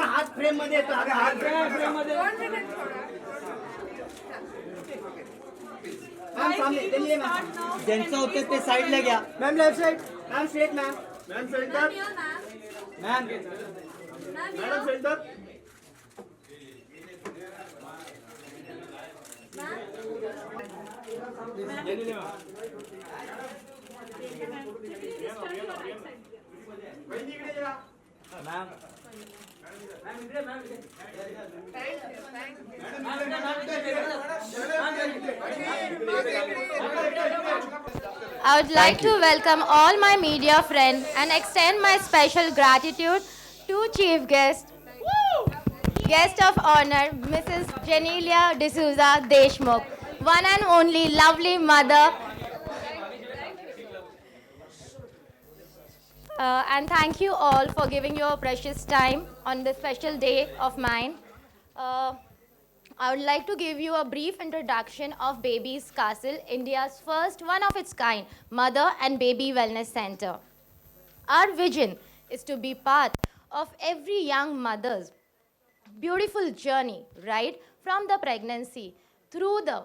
हात फ्रेम मध्ये येतो. ज्यांचं होतं ते साईडला घ्या. Ma'am left side. Ma'am straight. Ma'am centre. Ma'am madam centre. I would like to welcome all my media friends and extend my special gratitude to Chief Guest, Guest of Honor, Mrs. Genelia D'Souza Deshmukh, one and only lovely mother. And thank you all for giving your precious time on this special day of mine. I would like to give you a brief introduction of Baby's Castle, India's first one of its kind mother and baby wellness center. Our vision is to be part of every young mother's beautiful journey, right from the pregnancy through the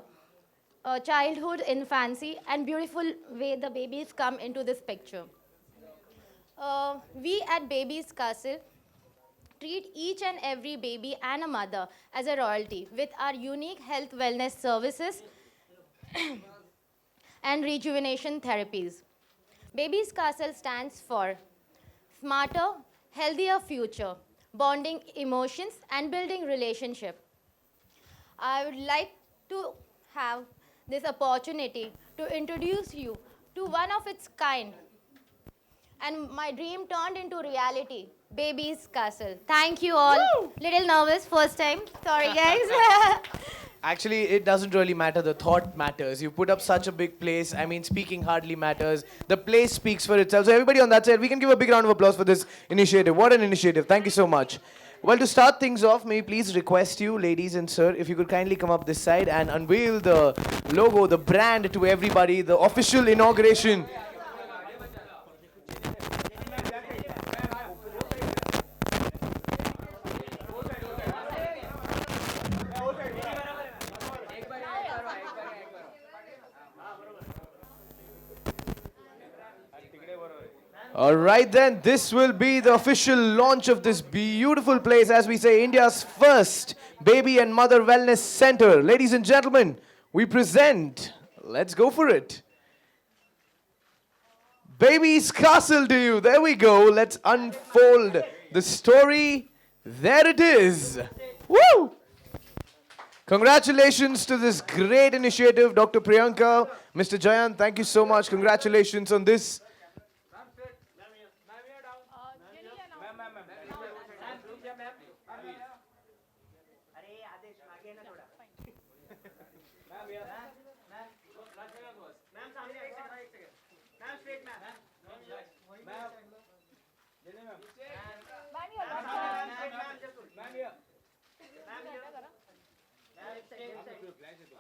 childhood, infancy, and beautiful way the babies come into this picture. We at Baby's Castle treat each and every baby and a mother as a royalty with our unique health wellness services and rejuvenation therapies. Baby's Castle stands for smarter, healthier future, bonding emotions and building relationship. I would like to have this opportunity to introduce you to one of its kind, and my dream turned into reality. Baby's Castle. Thank you all. Woo! Little nervous first time. Sorry guys. Actually, it doesn't really matter. The thought matters. You put up such a big place. I mean, speaking hardly matters. The place speaks for itself. So everybody on that side, we can give a big round of applause for this initiative. What an initiative. Thank you so much. Well, to start things off, may I please request you, ladies and sir, if you could kindly come up this side and unveil the logo, the brand to everybody, the official inauguration. Alright then, this will be the official launch of this beautiful place, as we say, India's first baby and mother wellness center. Ladies and gentlemen, we present, let's go for it, Baby's Castle to you. There we go. Let's unfold the story. There it is. Woo! Congratulations to this great initiative, Dr. Priyanka, Mr. Jayan. Thank you so much. Congratulations on this.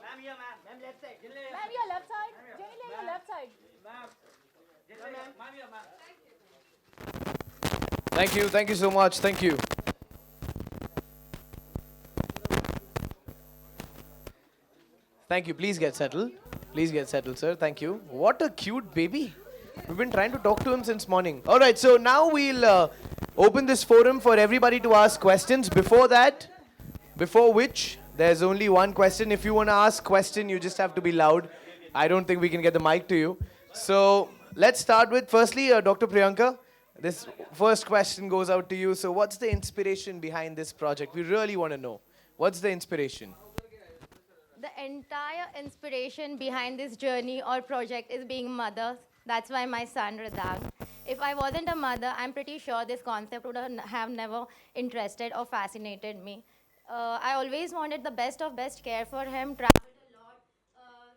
Ma'am here, ma'am. Ma'am left side. Ma'am, your left side. Genelia, your left side. Ma'am. Ma'am here, ma'am. Thank you. Thank you so much. Thank you. Thank you. Please get settled. Please get settled, sir. Thank you. What a cute baby. We've been trying to talk to him since morning. All right, so now we'll open this forum for everybody to ask questions. Before that, before which, there's only one question. If you want to ask question, you just have to be loud. I don't think we can get the mic to you. So let's start with, firstly, Dr. Priyanka. This first question goes out to you. So what's the inspiration behind this project? We really want to know. What's the inspiration? The entire inspiration behind this journey or project is being mother. That's why my son Ridang. If I wasn't a mother, I'm pretty sure this concept would have never interested or fascinated me. I always wanted the best of best care for him, traveled a lot,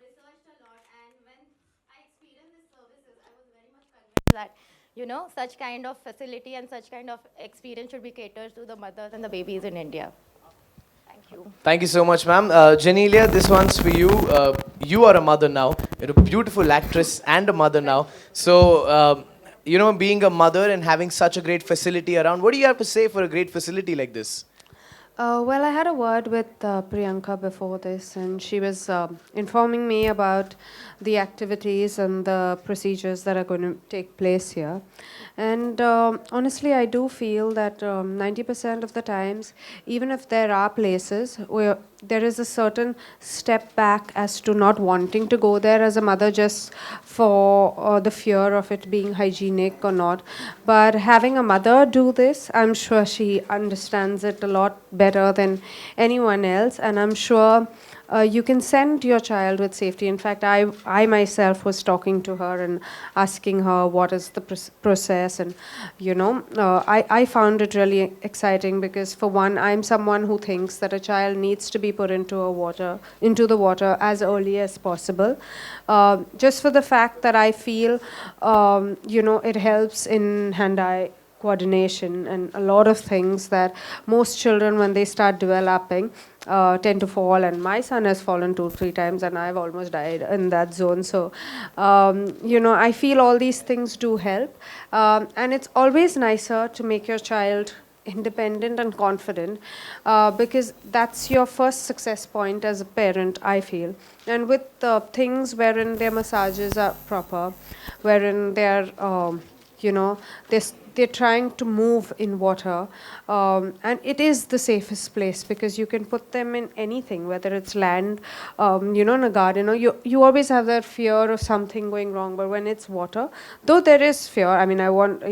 researched a lot, and when I experienced these services, I was very much convinced that, you know, such kind of facility and such kind of experience should be catered to the mothers and the babies in India. Thank you. Thank you so much, ma'am. Genelia, this one's for you. you are a mother now. You're a beautiful actress and a mother now. So, being a mother and having such a great facility around, what do you have to say for a great facility like this? Well, I had a word with Priyanka before this, and she was informing me about the activities and the procedures that are going to take place here. And honestly, I do feel that 90% of the times, even if there are places where there is a certain step back as to not wanting to go there as a mother just for the fear of it being hygienic or not. But having a mother do this, I'm sure she understands it a lot better than anyone else, and I'm sure you can send your child with safety. In fact, I myself was talking to her and asking her what is the process, and I found it really exciting because, for one, I'm someone who thinks that a child needs to be put into the water as early as possible, just for the fact that I feel it helps in hand-eye coordination and a lot of things that most children, when they start developing, tend to fall. And my son has fallen 2-3 times, and I've almost died in that zone. So, I feel all these things do help, and it's always nicer to make your child independent and confident, because that's your first success point as a parent, I feel. And with things wherein their massages are proper, wherein they're they're trying to move in water, and it is the safest place because you can put them in anything, whether it's land, in a garden, or you always have that fear of something going wrong. But when it's water, though there is fear, I mean,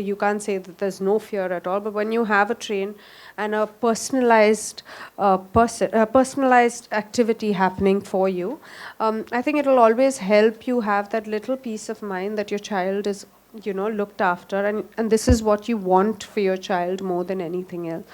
you can't say that there's no fear at all, but when you have a train and a personalized personalized activity happening for you, I think it'll always help you have that little peace of mind that your child is looked after, and this is what you want for your child more than anything else.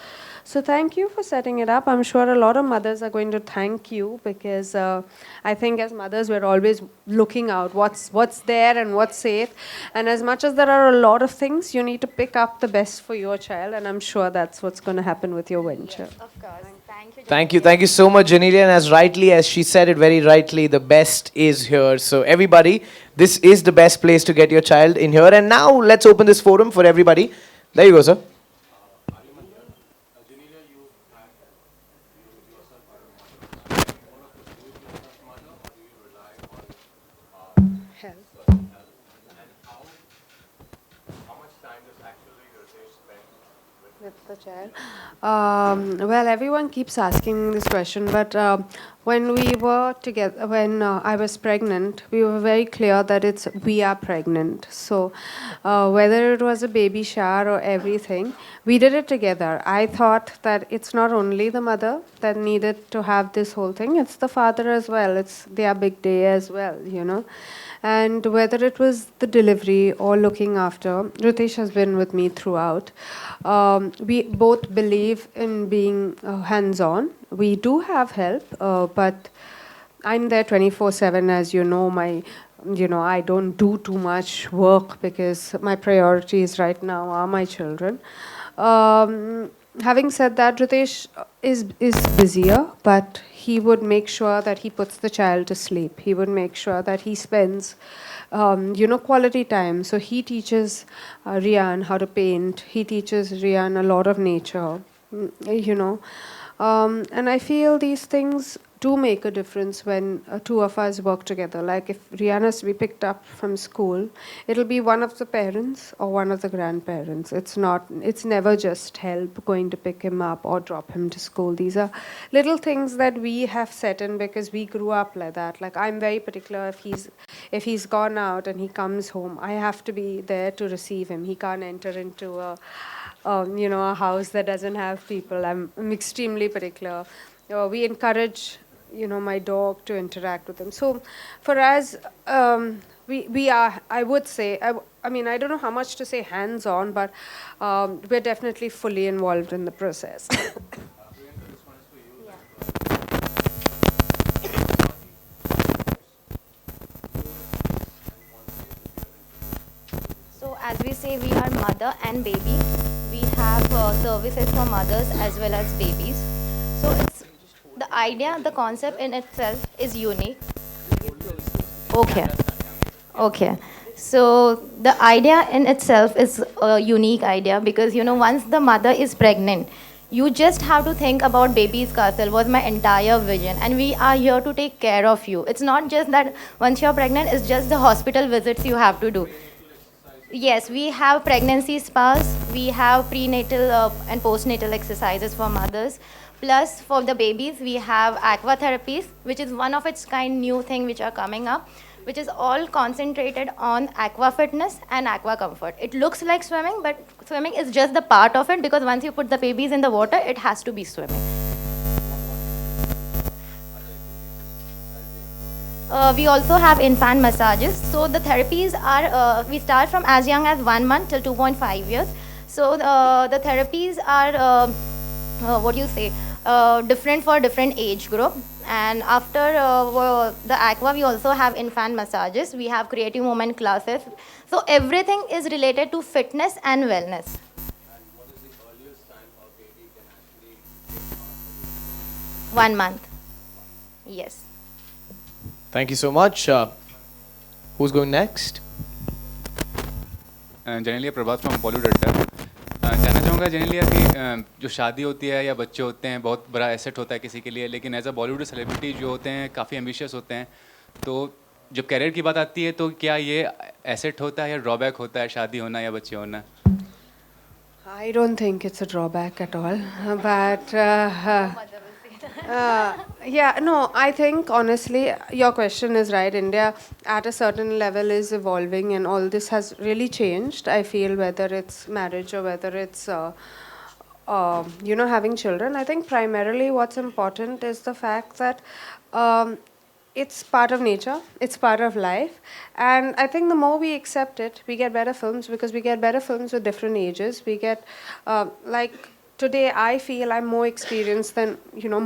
So thank you for setting it up. I'm sure a lot of mothers are going to thank you because I think as mothers we're always looking out what's there and what's safe, and as much as there are a lot of things, you need to pick up the best for your child, and I'm sure that's what's going to happen with your venture. Of course. Thank you so much, Genelia. And as she said it very rightly, the best is here. So everybody, this is the best place to get your child in here. And now let's open this forum for everybody. There you go, sir. With the child. Well, everyone keeps asking this question, but when we were together, when I was pregnant, we were very clear that we are pregnant. So whether it was a baby shower or everything, we did it together. I thought that it's not only the mother that needed to have this whole thing, it's the father as well. It's their big day as well, And whether it was the delivery or looking after, Ritesh has been with me throughout. We both believe in being hands-on. We do have help, but I'm there 24/7, as you know. I don't do too much work because my priorities right now are my children. Having said that, Ritesh is busier, but he would make sure that he puts the child to sleep. He would make sure that he spends, quality time. So he teaches Rian how to paint. He teaches Rian a lot of nature, and I feel these things do make a difference when two of us work together. Like if Rian has to be picked up from school, it'll be one of the parents or one of the grandparents. It's never just help going to pick him up or drop him to school. These are little things that we have set in because we grew up like that. Like I'm very particular if he's gone out and he comes home, I have to be there to receive him. He can't enter into a house that doesn't have people. I'm extremely particular. We encourage my dog to interact with them. So for us, we are, I would say, I mean, I don't know how much to say hands-on, but we're definitely fully involved in the process. So as we say, we are mother and baby. We have services for mothers as well as babies. So it's the idea, the concept in itself is unique. Okay. Okay. So the idea in itself is a unique idea because once the mother is pregnant, you just have to think about baby's castle was my entire vision, and we are here to take care of you. It's not just that once you're pregnant, it's just the hospital visits you have to do. Yes, we have pregnancy spas, we have prenatal and postnatal exercises for mothers. Plus, for the babies, we have aqua therapies, which is one of its kind new thing which are coming up, which is all concentrated on aqua fitness and aqua comfort. It looks like swimming, but swimming is just the part of it because once you put the babies in the water, it has to be swimming. We also have infant massages. So the therapies are, we start from as young as 1 month till 2.5 years. So the therapies are, what do you say, different for different age group. And after the aqua, we also have infant massages. We have creative movement classes. So everything is related to fitness and wellness. 1 month. Yes. Thank you so much. Who's going next? Genelia Prabhat from Bollywood अड्डा। जानना चाहूँगा जेनेलिया कि जो शादी होती है या बच्चे होते हैं बहुत बड़ा एसेट होता है किसी के लिए, लेकिन एज अ बॉलीवुड सेलिब्रिटी जो होते हैं काफ़ी एम्बिशियस होते हैं, तो जब कैरियर की बात आती है तो क्या ये एसेट होता है या ड्रॉबैक होता है शादी होना या बच्चे होना? I don't think it's a drawback at all, but yeah, no, I think honestly your question is right. India at a certain level is evolving and all this has really changed. I feel whether it's marriage or whether it's having children. I think primarily what's important is the fact that it's part of nature, it's part of life, and I think the more we accept it, we get better films because we get better films with different ages. We get like today I feel I'm more experienced than,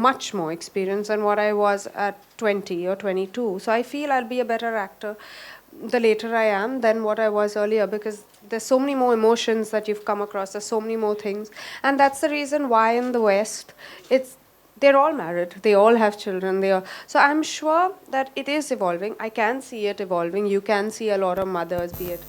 much more experienced than what I was at 20 or 22. So I feel I'll be a better actor the later I am than what I was earlier because there's so many more emotions that you've come across, there's so many more things. And that's the reason why in the West, they're all married, they all have children. So I'm sure that it is evolving. I can see it evolving. You can see a lot of mothers, be it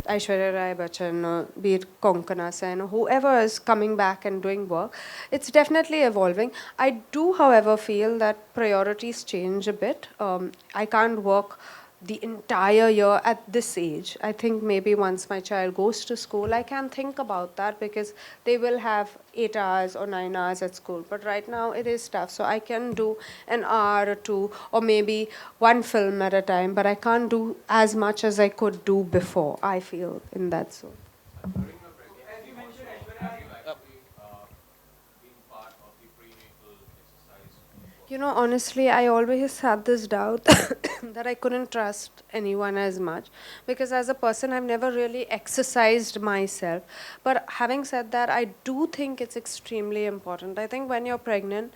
Aishwarya Rai Bachchan, or be it Konkana Sen, or whoever is coming back and doing work. It's definitely evolving. I do, however, feel that priorities change a bit. I can't work the entire year at this age. I think maybe once my child goes to school, I can think about that because they will have 8 hours or 9 hours at school. But right now it is tough. So I can do an hour or two or maybe one film at a time, but I can't do as much as I could do before, I feel, in that zone. Honestly, I always had this doubt that I couldn't trust anyone as much because as a person, I've never really exercised myself. But having said that, I do think it's extremely important. I think when you're pregnant,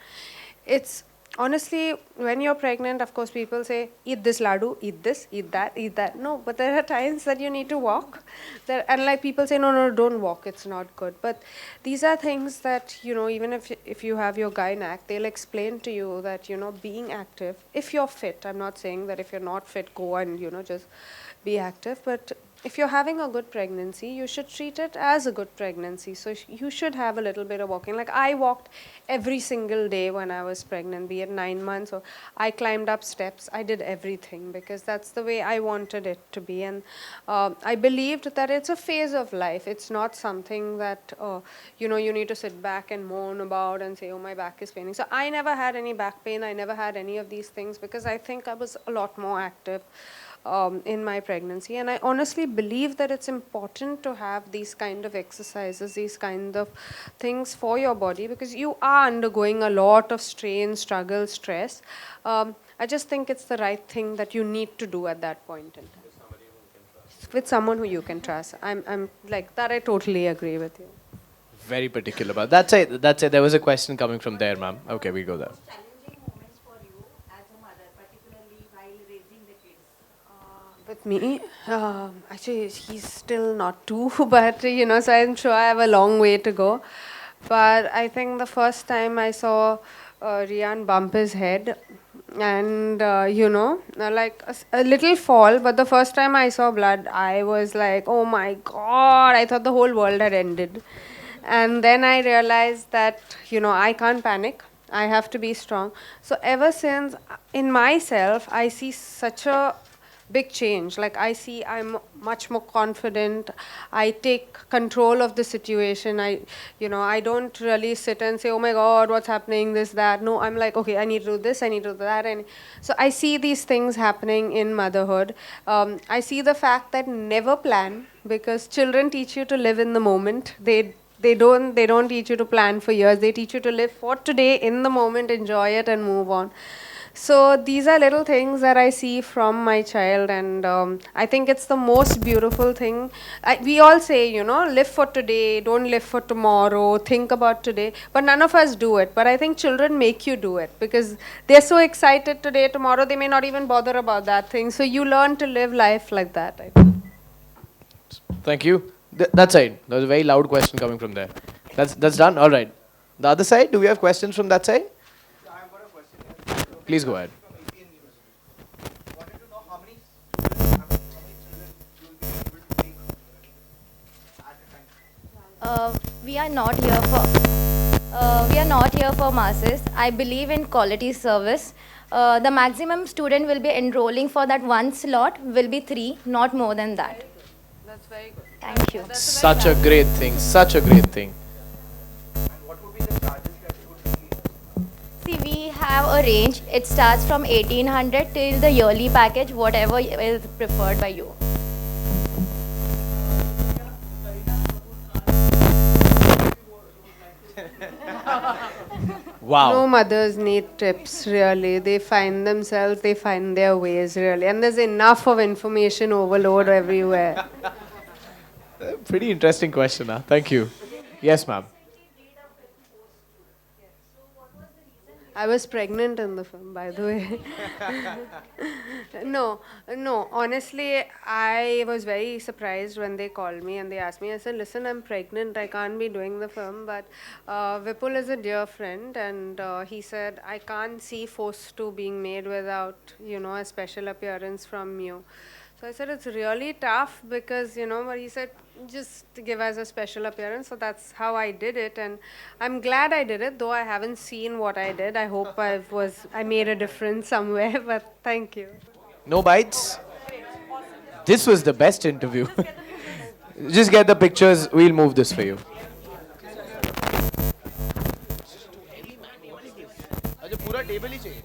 honestly, when you're pregnant, of course, people say, eat this laddu, eat this, eat that. No, but there are times that you need to walk. And like people say, no, don't walk, it's not good. But these are things that, even if you have your gynac, they'll explain to you that, being active, if you're fit, I'm not saying that if you're not fit, go and, just be active. But if you're having a good pregnancy, you should treat it as a good pregnancy. So you should have a little bit of walking. Like I walked every single day when I was pregnant, be it 9 months, or I climbed up steps. I did everything because that's the way I wanted it to be. And I believed that it's a phase of life. It's not something that, you need to sit back and moan about and say, oh, my back is paining. So I never had any back pain. I never had any of these things because I think I was a lot more active in my pregnancy. And I honestly believe that it's important to have these kind of exercises, these kind of things for your body because you are undergoing a lot of strain, struggle, stress. I just think it's the right thing that you need to do at that point in time. With someone who you can trust. I'm like that. I totally agree with you. Very particular about that's it. There was a question coming from there, ma'am. Okay, we go there. With me, actually, he's still not 2, but so I'm sure I have a long way to go. But I think the first time I saw Rian bump his head, and like a little fall. But the first time I saw blood, I was like, oh my god! I thought the whole world had ended. And then I realized that I can't panic. I have to be strong. So ever since, in myself, I see such a big change. Like I see I'm much more confident. I take control of the situation. I don't really sit and say, oh my god, what's happening, this, that. No, I'm like, okay, I need to do this, I need to do that. And so I see these things happening in motherhood. I see the fact that never plan, because children teach you to live in the moment. They don't teach you to plan for years. They teach you to live for today, in the moment, enjoy it and move on. So these are little things that I see from my child, and I think it's the most beautiful thing. We all say, live for today, don't live for tomorrow, think about today, but none of us do it. But I think children make you do it, because they're so excited today, tomorrow they may not even bother about that thing. So you learn to live life like that, I think. Thank you. That side. There was a very loud question coming from there. That's done? All right. The other side, do we have questions from that side? Please go ahead. We are not here for masses. I believe in quality service. The maximum student will be enrolling for that one slot will be 3, not more than that. That's very good. Thank you. Such a great thing. Such a great thing. See, we have a range. It starts from 1800 till the yearly package, whatever is preferred by you. Wow. No mothers need tips, really. They find themselves, they find their ways, really. And there's enough of information overload everywhere. Pretty interesting question, huh? Thank you. Yes, ma'am. I was pregnant in the film, by the way. No, honestly, I was very surprised when they called me and they asked me. I said, listen, I'm pregnant, I can't be doing the film. But Vipul is a dear friend, and he said, I can't see Force 2 being made without, a special appearance from you. So I said, it's really tough because, but he said, just give us a special appearance. So that's how I did it. And I'm glad I did it, though I haven't seen what I did. I hope I made a difference somewhere, but thank you. No bites? This was the best interview. Just get the pictures. We'll move this for you. अच्छा पूरा table ही चाहिए